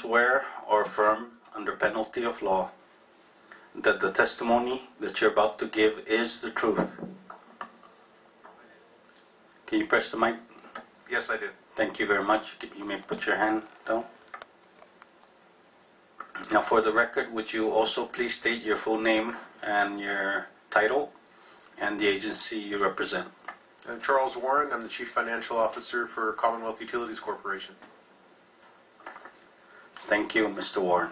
swear or affirm under penalty of law that the testimony that you're about to give is the truth? Can you press the mic? Yes, I do. Thank you very much. You may put your hand down. Now, for the record, would you also please state your full name and your title and the agency you represent? I'm Charles Warren. I'm the Chief Financial Officer for Commonwealth Utilities Corporation. Thank you, Mr. Warren.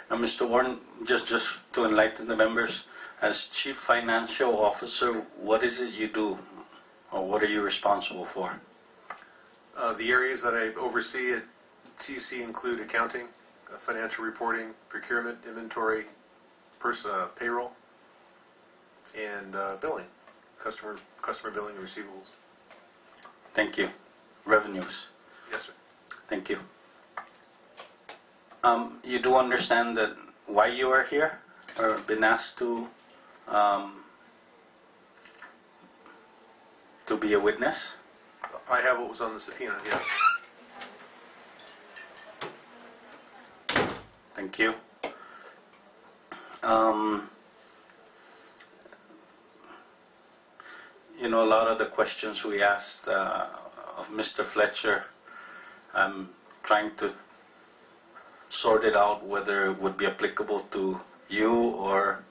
Now, Mr. Warren, just to enlighten the members, as Chief Financial Officer, what is it you do, or what are you responsible for? The areas that I oversee at CUC include accounting, financial reporting, procurement, inventory, payroll, and billing, customer billing and receivables. Thank you. Revenues. Yes, sir. Thank you. You do understand that why you are here, or been asked to be a witness? I have what was on the subpoena, yes. Thank you. You know, a lot of the questions we asked of Mr. Fletcher, I'm trying to sort it out whether it would be applicable to you, or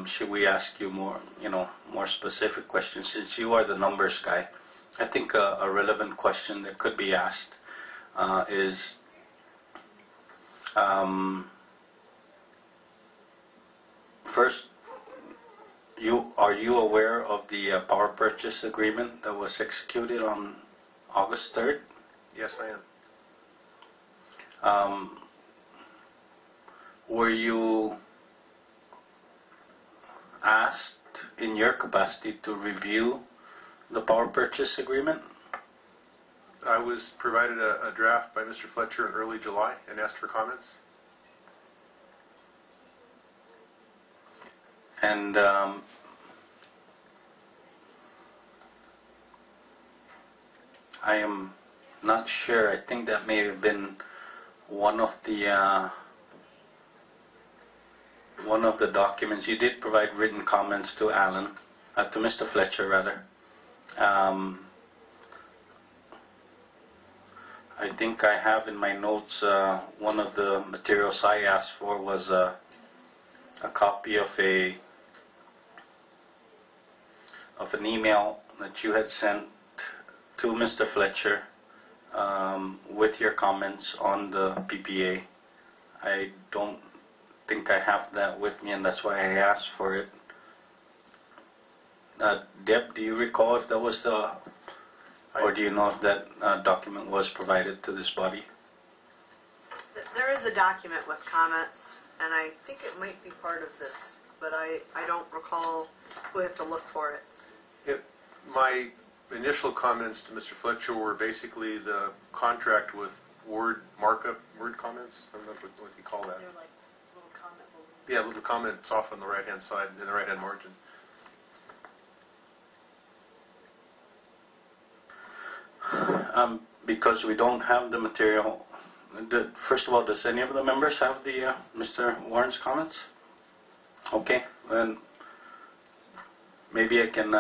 should we ask you more specific questions, since you are the numbers guy. I think a relevant question that could be asked is first, are you aware of the power purchase agreement that was executed on August 3rd? Yes, I am. Were you asked in your capacity to review the power purchase agreement? I was provided a draft by Mr. Fletcher in early July and asked for comments. And I am not sure. I think that may have been one of the documents. You did provide written comments to Alan, to Mr. Fletcher rather. I think I have in my notes one of the materials I asked for was a copy of an email that you had sent to Mr. Fletcher with your comments on the PPA. I don't think I have that with me, and that's why I asked for it. Deb, do you recall if that was or do you know if that document was provided to this body? There is a document with comments, and I think it might be part of this, but I don't recall. We have to look for it. My initial comments to Mr. Fletcher were basically the contract with word comments. I don't know what you call that. They're like little comment bubbles. Yeah, little comments off on the right-hand side, in the right-hand margin. Because we don't have the material. First of all, does any of the members have the Mr. Warren's comments? Okay, then maybe I can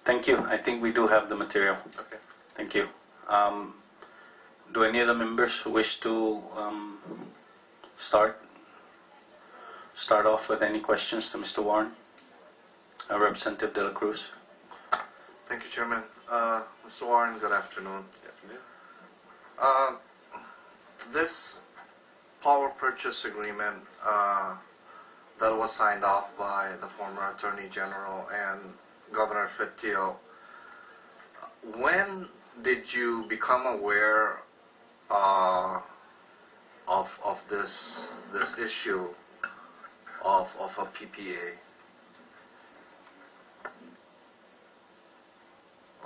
Thank you. I think we do have the material. Okay. Thank you. Do any of the members wish to start off with any questions to Mr. Warren? Representative De La Cruz. Thank you, Chairman. Mr. Warren, good afternoon. Good afternoon. This power purchase agreement that was signed off by the former Attorney General and Governor Fitio, when did you become aware of this issue of a PPA?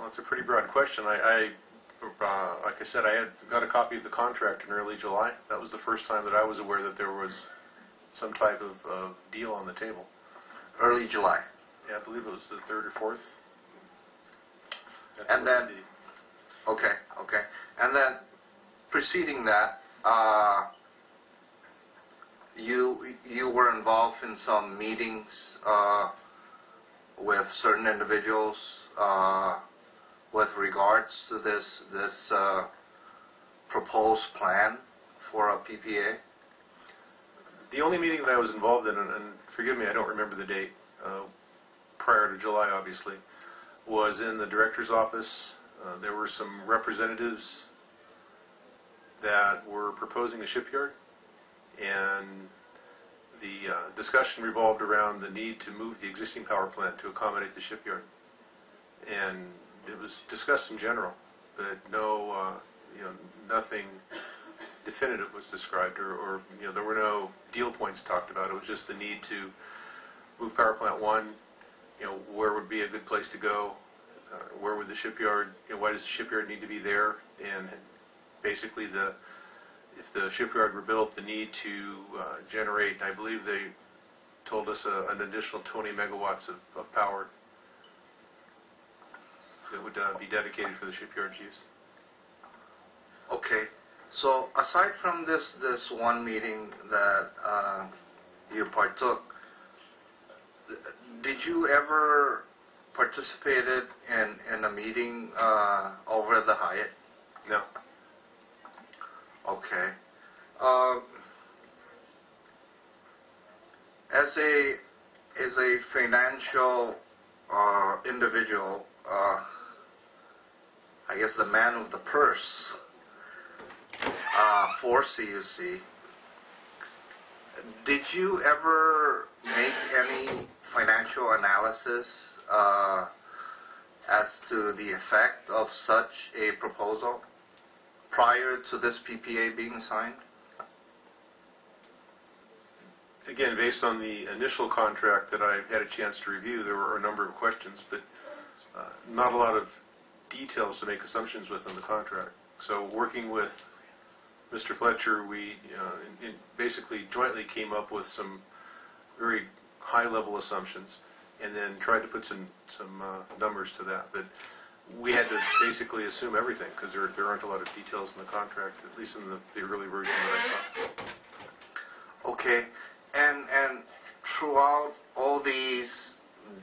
Well, it's a pretty broad question. Like I said, I had got a copy of the contract in early July. That was the first time that I was aware that there was some type of deal on the table. Early July. Yeah, I believe it was the 3rd or 4th. And then, okay. And then preceding that, you were involved in some meetings with certain individuals with regards to this proposed plan for a PPA? The only meeting that I was involved in, and forgive me, I don't remember the date, prior to July, obviously, was in the director's office. There were some representatives that were proposing a shipyard, and the discussion revolved around the need to move the existing power plant to accommodate the shipyard. And it was discussed in general, but nothing definitive was described, or there were no deal points talked about. It was just the need to move power plant 1. Where would be a good place to go? Where would the shipyard? Why does the shipyard need to be there? And basically, if the shipyard were built, the need to generate, I believe they told us an additional 20 megawatts of power that would be dedicated for the shipyard's use. Okay. So aside from this one meeting that you partook, did you ever participated in a meeting over at the Hyatt? No. Okay. As a financial individual, I guess the man with the purse for CUC, did you ever make any financial analysis as to the effect of such a proposal prior to this PPA being signed? Again, based on the initial contract that I had a chance to review, there were a number of questions, but not a lot of details to make assumptions with in the contract. So working with Mr. Fletcher, we basically jointly came up with some very high-level assumptions, and then tried to put some numbers to that. But we had to basically assume everything because there aren't a lot of details in the contract, at least in the early version that I saw. Okay, and throughout all these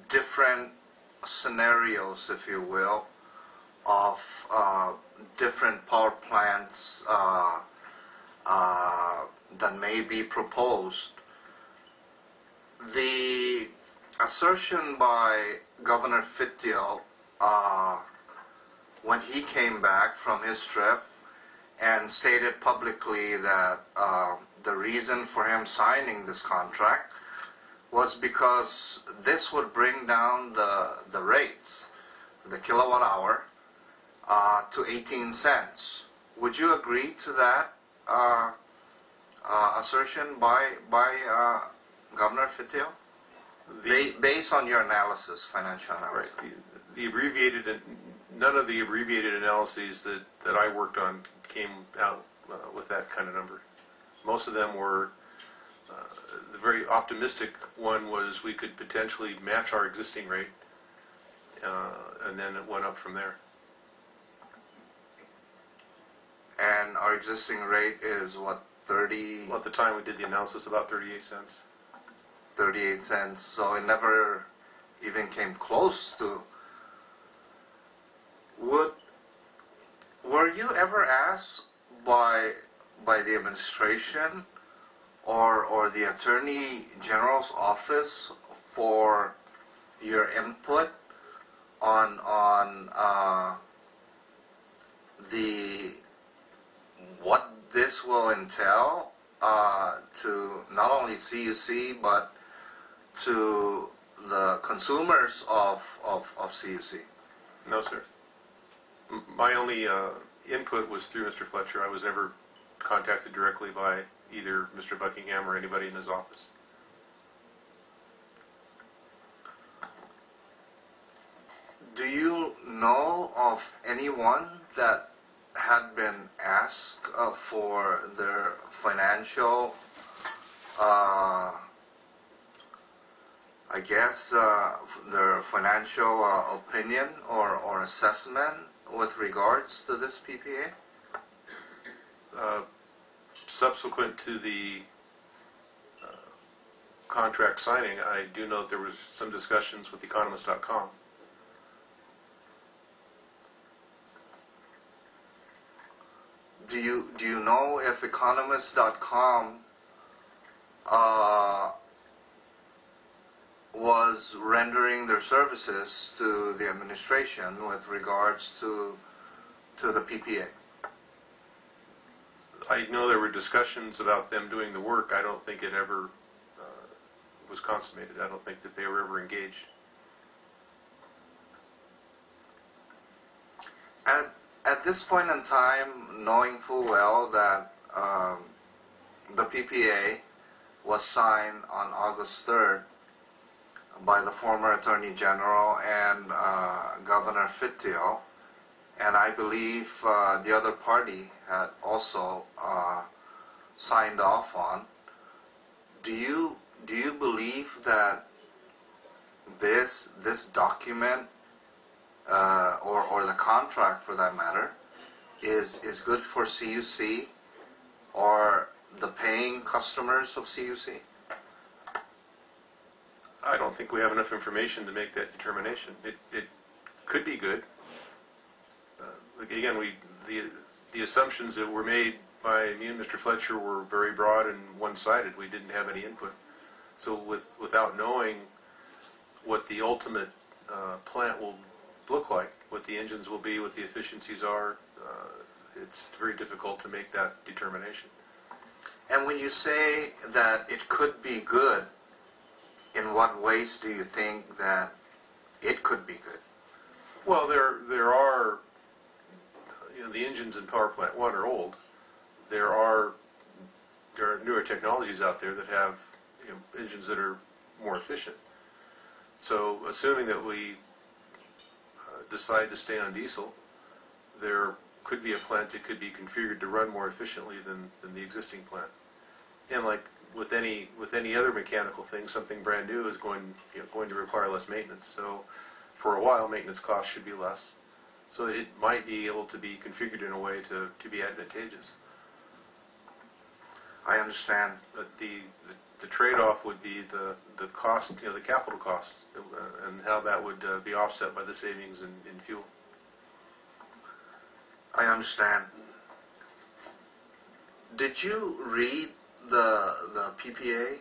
different scenarios, if you will, of different power plants that may be proposed, the assertion by Governor Fittiel when he came back from his trip and stated publicly that the reason for him signing this contract was because this would bring down the rates, the kilowatt hour, to 18 cents. Would you agree to that assertion by Governor Fittiel? Based on your analysis, financial analysis. Right. The abbreviated, none of the abbreviated analyses that I worked on came out with that kind of number. Most of them were, the very optimistic one was we could potentially match our existing rate, and then it went up from there. And our existing rate is what, 30? Well, at the time we did the analysis, about 38 cents. 38 cents, so it never even came close to. Were you ever asked by the administration or the Attorney General's office for your input on what this will entail to not only CUC but to the consumers of CUC? No, sir. My only input was through Mr. Fletcher. I was never contacted directly by either Mr. Buckingham or anybody in his office. Do you know of anyone that had been asked for their financial, their financial opinion or assessment with regards to this PPA? Subsequent to the contract signing, I do know there was some discussions with economist.com. Do you know if economist.com was rendering their services to the administration with regards to the PPA? I know there were discussions about them doing the work. I don't think it ever was consummated. I don't think that they were ever engaged. At this point in time, knowing full well that the PPA was signed on August 3rd by the former Attorney General and Governor Fittio, and I believe the other party had also signed off on, do you believe that this document or the contract, for that matter, is good for CUC or the paying customers of CUC? I don't think we have enough information to make that determination. It could be good. Again, the assumptions that were made by me and Mr. Fletcher were very broad and one-sided. We didn't have any input. So without knowing what the ultimate plant will look like, what the engines will be, what the efficiencies are, it's very difficult to make that determination. And when you say that it could be good, in what ways do you think that it could be good? Well, there are, the engines in Power Plant 1 are old. There are newer technologies out there that have engines that are more efficient. So assuming that we decide to stay on diesel, there could be a plant that could be configured to run more efficiently than the existing plant. And like with any other mechanical thing, something brand new is going to require less maintenance. So for a while, maintenance costs should be less. So it might be able to be configured in a way to be advantageous. I understand. But the trade-off would be the cost, the capital cost, and how that would be offset by the savings in fuel. I understand. Did you read the PPA,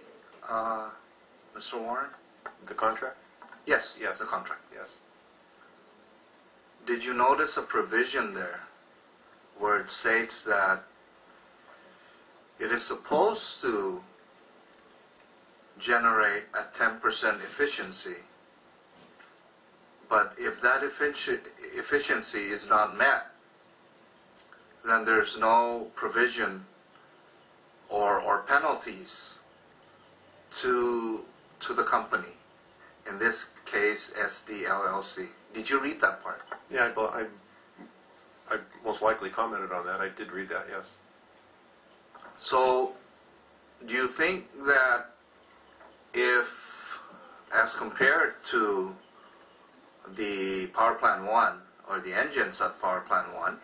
Mr. Warren? The contract? Yes. Yes. The contract. Yes. Did you notice a provision there where it states that it is supposed to generate a 10% efficiency, but if that efficiency is not met, then there's no provision or penalties to the company, in this case SD LLC. Did you read that part? Yeah, I most likely commented on that. I did read that, yes. So, do you think that if, as compared to the Power Plant 1 or the engines at Power Plant 1,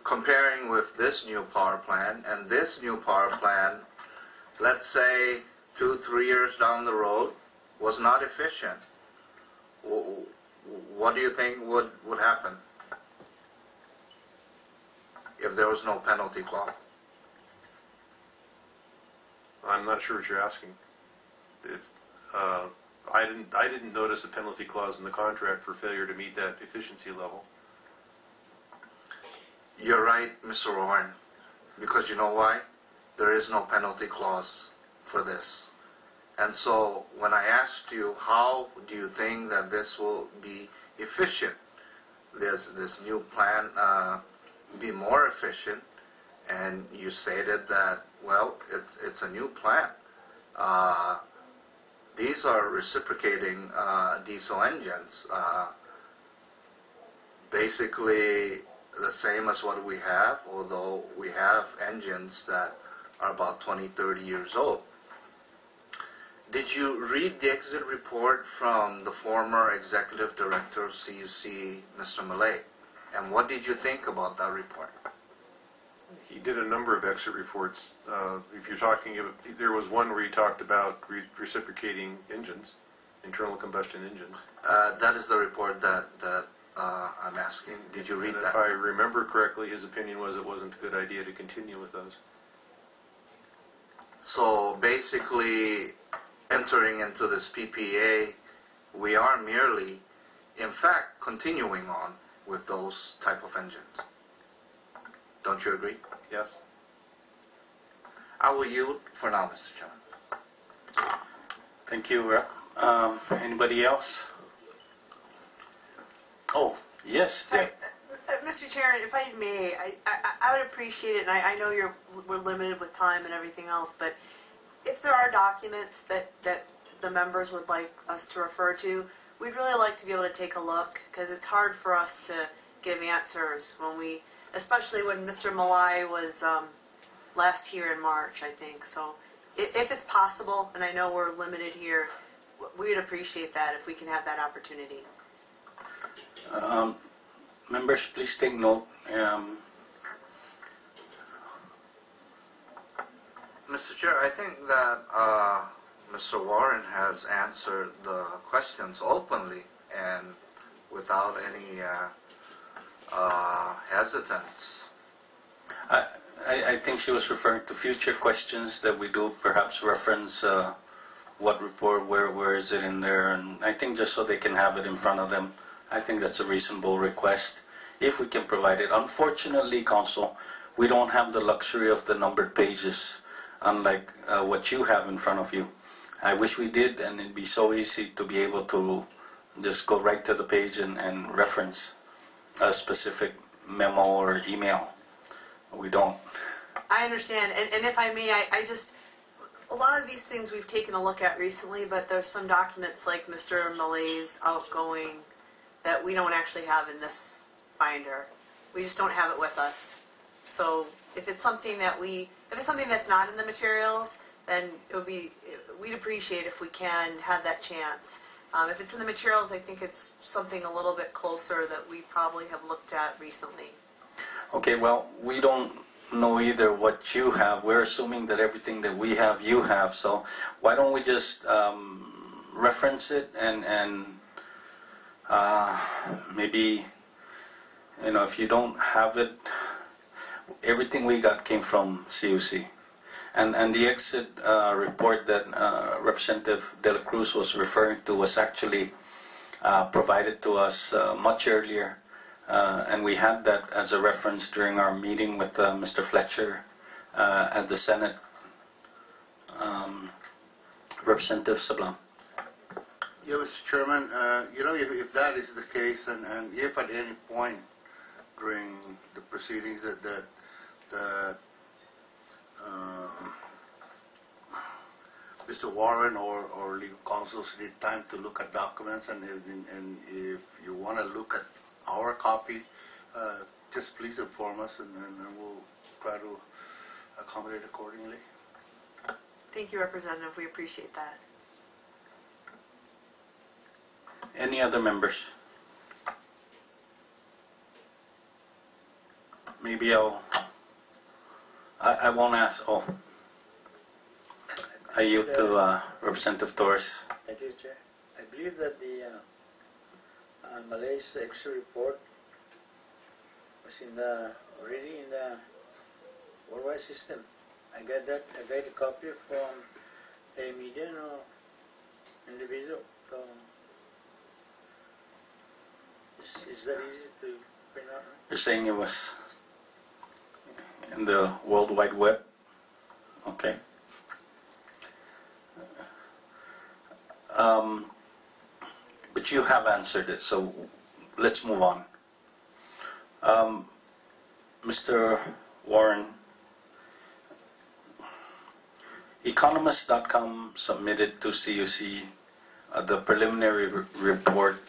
comparing with this new power plant and this new power plant, let's say 2-3 years down the road, was not efficient, what do you think would happen if there was no penalty clause? I'm not sure what you're asking. If I didn't notice a penalty clause in the contract for failure to meet that efficiency level. You're right, Mr. Warren, because you know why? There is no penalty clause for this. And so when I asked you, how do you think that this will be efficient, this new plan be more efficient, and you stated that, well, it's a new plant. these are reciprocating diesel engines, basically the same as what we have, although we have engines that are about 20, 30 years old. Did you read the exit report from the former executive director of CUC, Mr. Malay? And what did you think about that report? He did a number of exit reports. If you're talking about, there was one where he talked about reciprocating engines, internal combustion engines. That is the report that I'm asking. Did you read And that? if I remember correctly, his opinion was it wasn't a good idea to continue with those. So basically, entering into this PPA, we are merely, in fact, continuing on with those type of engines. Don't you agree? Yes? I will yield for now, Mr. Chairman. Thank you, Rep. Anybody else? Oh, yes. Sorry, Mr. Chairman, if I may, I would appreciate it, and I know we're limited with time and everything else, but if there are documents that the members would like us to refer to, we'd really like to be able to take a look, because it's hard for us to give answers when especially when Mr. Malay was last here in March, I think. So if it's possible, and I know we're limited here, we'd appreciate that if we can have that opportunity. Members, please take note. Mr. Chair, I think that Mr. Warren has answered the questions openly and without any hesitance. I think she was referring to future questions that we do perhaps reference what report, where is it in there, and I think just so they can have it in front of them, I think that's a reasonable request if we can provide it. Unfortunately, Council, we don't have the luxury of the numbered pages, unlike what you have in front of you. I wish we did, and it'd be so easy to be able to just go right to the page and reference a specific memo or email. We don't. I understand, and if I may, I just, a lot of these things we've taken a look at recently, but there's some documents like Mr. Malay's outgoing that we don't actually have in this binder. We just don't have it with us. So if it's something that's not in the materials, then we'd appreciate if we can have that chance. If it's in the materials, I think it's something a little bit closer that we probably have looked at recently. Okay, well, we don't know either what you have. We're assuming that everything that we have, you have. So why don't we just reference it and maybe, if you don't have it, everything we got came from CUC. And the exit report that Representative De La Cruz was referring to was actually provided to us much earlier. And we had that as a reference during our meeting with Mr. Fletcher at the Senate. Representative Sablan. Yeah, Mr. Chairman, if that is the case, and if at any point during the proceedings that Mr. Warren or legal counsels need time to look at documents, and if you want to look at our copy, just please inform us, and we'll try to accommodate accordingly. Thank you, Representative. We appreciate that. Any other members? Maybe I won't ask. Oh, I yield to Representative Torres. Thank you, Chair. I believe that the Malay's exit report was already in the worldwide system. I got a copy from a median individual. So is that easy to print out? You're saying it was in the World Wide Web? Okay. But you have answered it, so let's move on. Mr. Warren, Economist.com submitted to CUC the preliminary report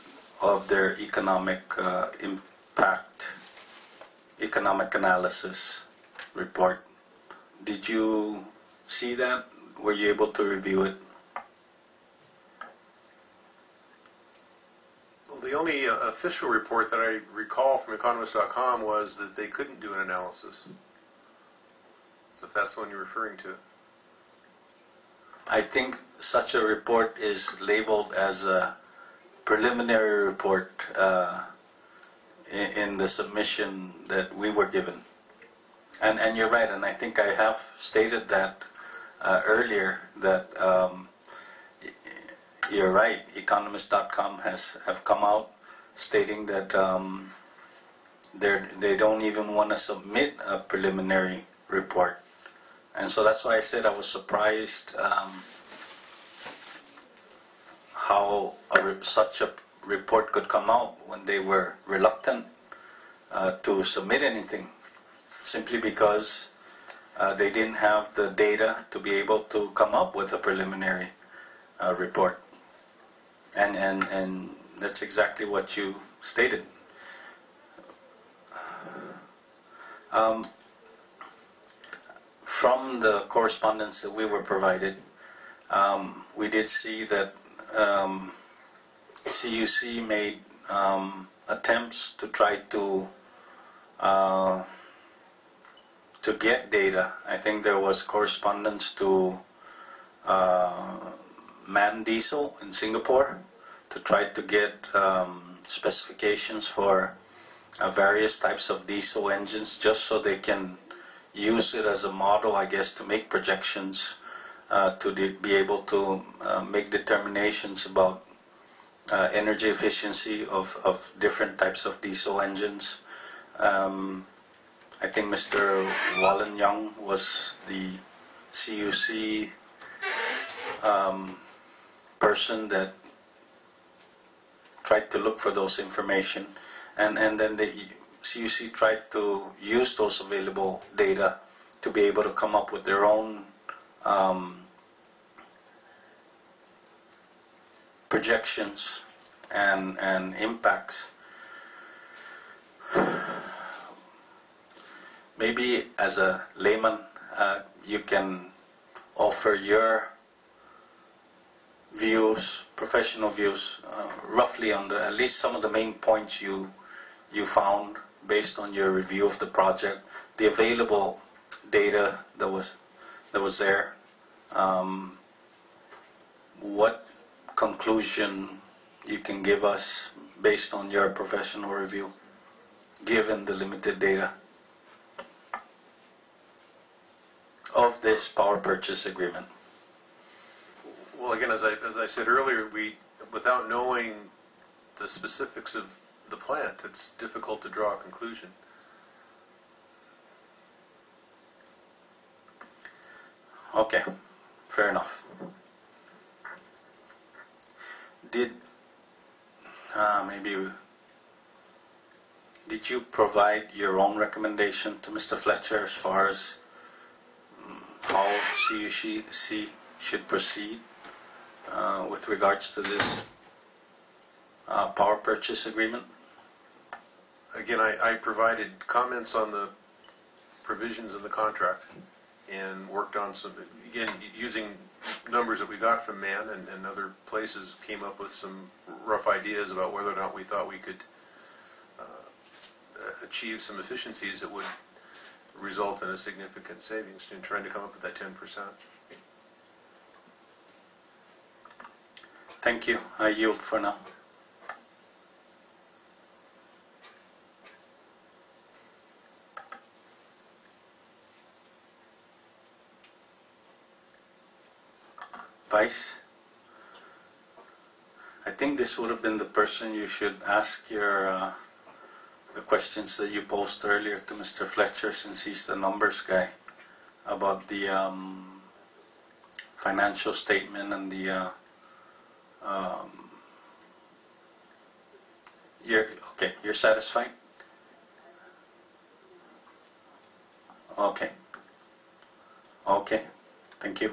of their economic impact, economic analysis report. Did you see that? Were you able to review it? Well, the only official report that I recall from Economist.com was that they couldn't do an analysis. So if that's the one you're referring to. I think such a report is labeled as a preliminary report in the submission that we were given. And you're right, and I think I have stated that earlier, that you're right, Economist.com have come out stating that they don't even want to submit a preliminary report. And so that's why I said I was surprised how such a report could come out when they were reluctant to submit anything, simply because they didn't have the data to be able to come up with a preliminary report. And that's exactly what you stated. From the correspondence that we were provided, we did see that CUC made attempts to try to get data. I think there was correspondence to MAN Diesel in Singapore to try to get specifications for various types of diesel engines, just so they can use it as a model, I guess, to make projections, to be able to make determinations about energy efficiency of different types of diesel engines. I think Mr. Wallen Young was the CUC person that tried to look for those information, and then the CUC tried to use those available data to be able to come up with their own projections and impacts. Maybe as a layman, you can offer your views, professional views, roughly on at least some of the main points you found based on your review of the project, the available data that was there. What conclusion you can give us based on your professional review, given the limited data of this power purchase agreement? Well, again, as I said earlier, without knowing the specifics of the plant, it's difficult to draw a conclusion. Okay, fair enough. Did you provide your own recommendation to Mr. Fletcher as far as how CUC should proceed with regards to this power purchase agreement? Again, I provided comments on the provisions of the contract and worked on some, again, using numbers that we got from MAN and other places, came up with some rough ideas about whether or not we thought we could achieve some efficiencies that would result in a significant savings in trying to come up with that 10%. Thank you. I yield for now. Vice, I think this would have been the person you should ask your the questions that you posed earlier to Mr. Fletcher, since he's the numbers guy, about the financial statement and the you're satisfied? Okay, thank you.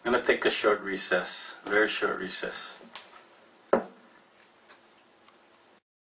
I'm going to take a short recess, very short recess.